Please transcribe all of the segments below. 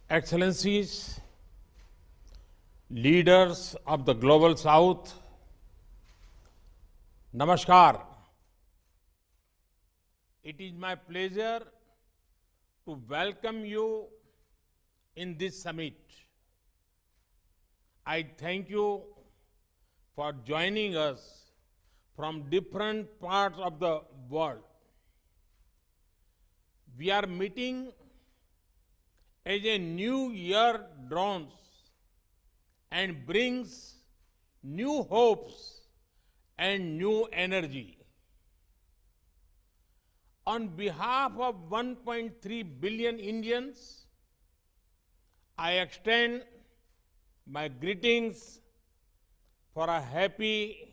Excellencies, leaders of the Global South, Namaskar. It is my pleasure to welcome you in this summit. I thank you for joining us from different parts of the world. We are meeting as a new year dawns and brings new hopes and new energy. On behalf of 1.3 billion Indians, I extend my greetings for a happy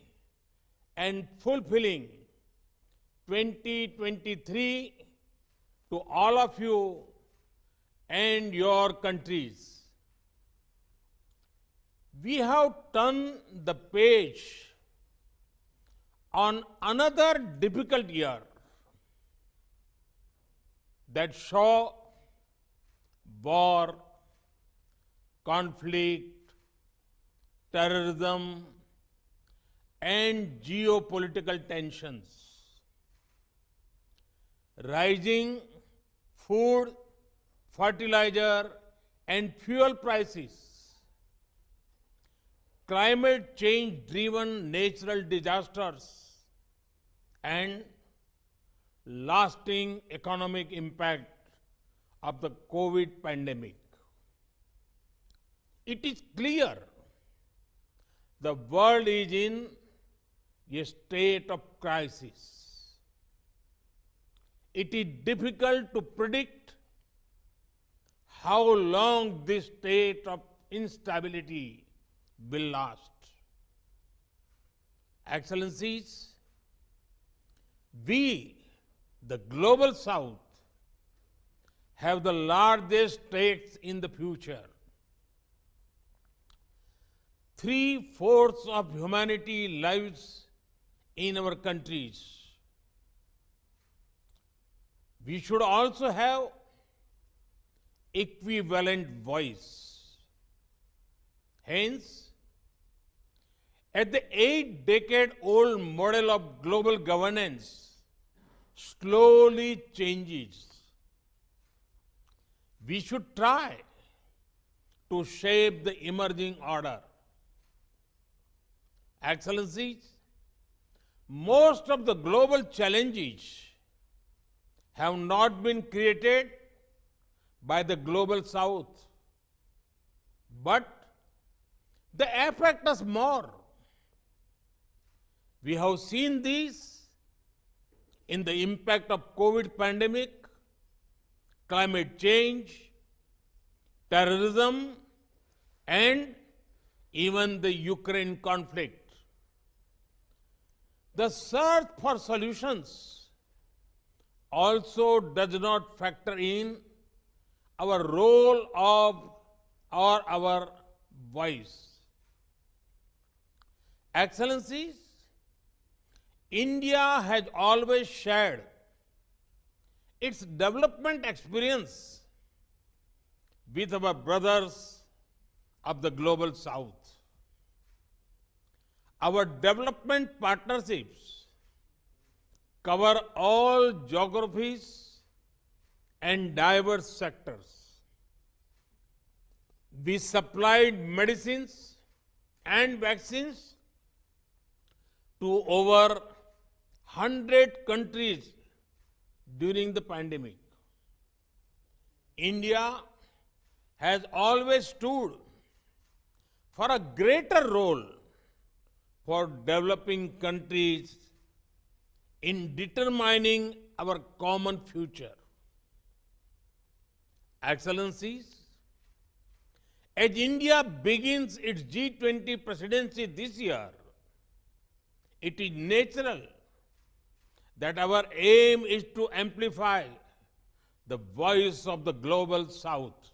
and fulfilling 2023 to all of you and your countries. We have turned the page on another difficult year that saw war, conflict, terrorism, and geopolitical tensions. Rising food, fertilizer, and fuel prices, climate change-driven natural disasters, and lasting economic impact of the COVID pandemic. It is clear the world is in a state of crisis. It is difficult to predict how long this state of instability will last. Excellencies, we, the Global South, have the largest stakes in the future. 3/4 of humanity lives in our countries. We should also have equivalent voice. Hence, as the 8-decade-old model of global governance slowly changes, we should try to shape the emerging order. Excellencies, most of the global challenges have not been created by the Global South, but they affect us more. We have seen this in the impact of COVID pandemic, climate change, terrorism, and even the Ukraine conflict. The search for solutions also does not factor in our role or our voice. Excellencies, India has always shared its development experience with our brothers of the Global South. Our development partnerships cover all geographies and diverse sectors. We supplied medicines and vaccines to over 100 countries during the pandemic. India has always stood for a greater role for developing countries in determining our common future. Excellencies, as India begins its G20 presidency this year, it is natural that our aim is to amplify the voice of the Global South.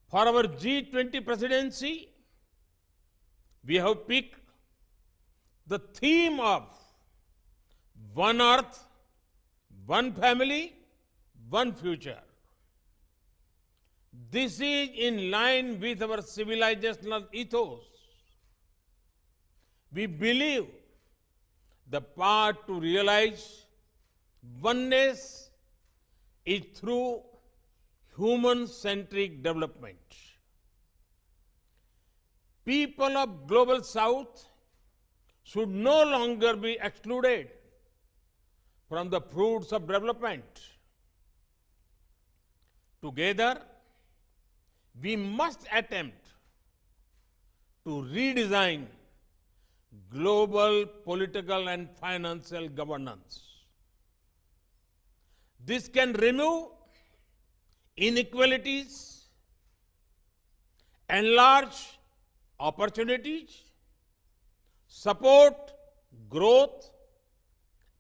For our G20 presidency, we have picked the theme of One Earth, One Family, One Future. This is in line with our civilizational ethos. We believe the path to realize oneness is through human-centric development. People of Global South should no longer be excluded from the fruits of development. Together, we must attempt to redesign global political and financial governance. This can remove inequalities, enlarge opportunities, support growth,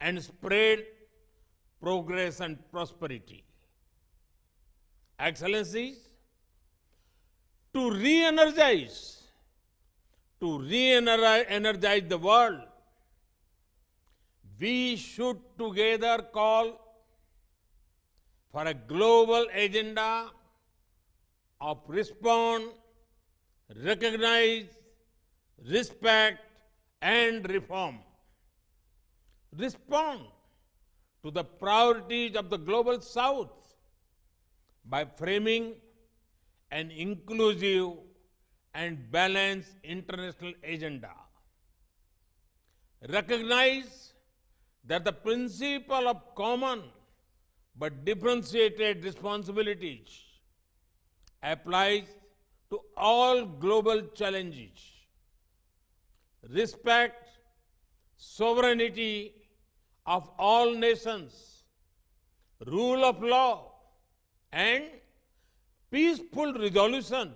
and spread progress and prosperity. Excellencies, to re-energize the world, we should together call for a global agenda of respond, recognize, respect, and reform. Respond to the priorities of the Global South by framing an inclusive and balanced international agenda. Recognize that the principle of common but differentiated responsibilities applies to all global challenges. Respect sovereignty of all nations, rule of law, and peaceful resolution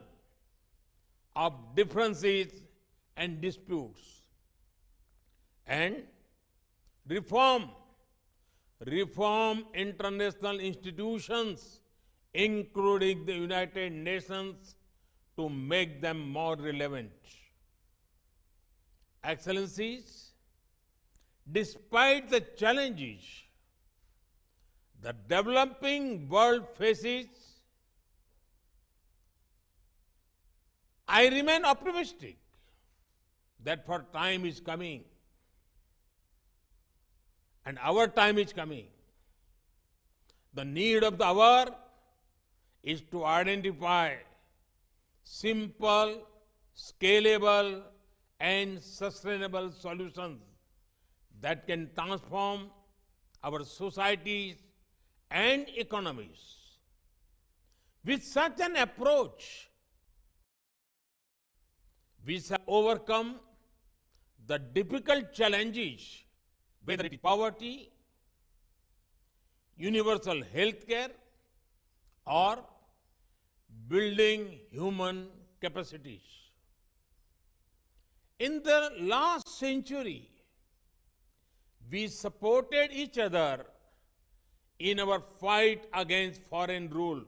of differences and disputes. And reform international institutions, including the United Nations, to make them more relevant. Excellencies, despite the challenges the developing world faces, I remain optimistic that for time is coming, and our time is coming. The need of the hour is to identify simple, scalable, and sustainable solutions that can transform our societies and economies. With such an approach, we shall overcome the difficult challenges, whether it is poverty, universal health care, or building human capacities. In the last century, we supported each other in our fight against foreign rule.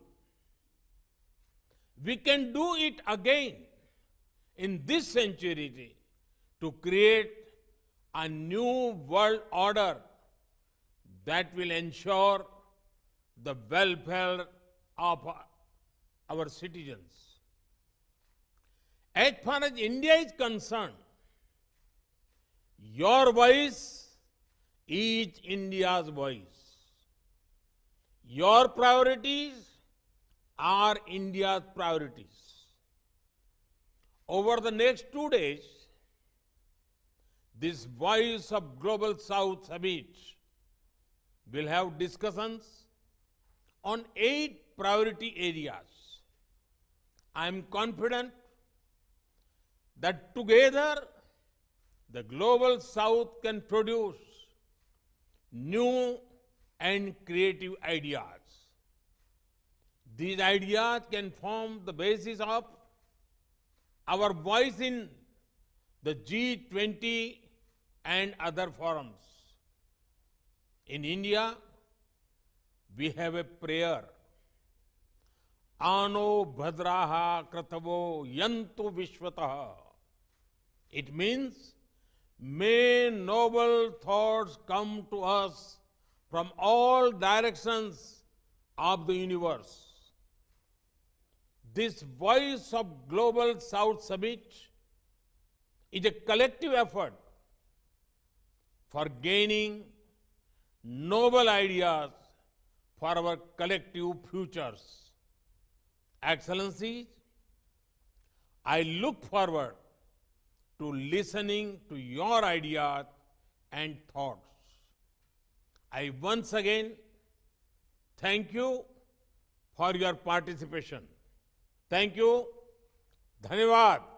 We can do it again in this century to create a new world order that will ensure the welfare of our citizens. As far as India is concerned, your voice is India's voice. Your priorities are India's priorities. Over the next 2 days, this Voice of Global South Summit will have discussions on 8 priority areas. I am confident that together the Global South can produce new and creative ideas. These ideas can form the basis of our voice in the G20 and other forums. In India, we have a prayer. Ano bhadraha kratavo yantu vishwataha. It means, may noble thoughts come to us from all directions of the universe. This Voice of Global South Summit is a collective effort for gaining noble ideas for our collective futures. Excellencies, I look forward to listening to your ideas and thoughts. I once again thank you for your participation. Thank you. धन्यवाद.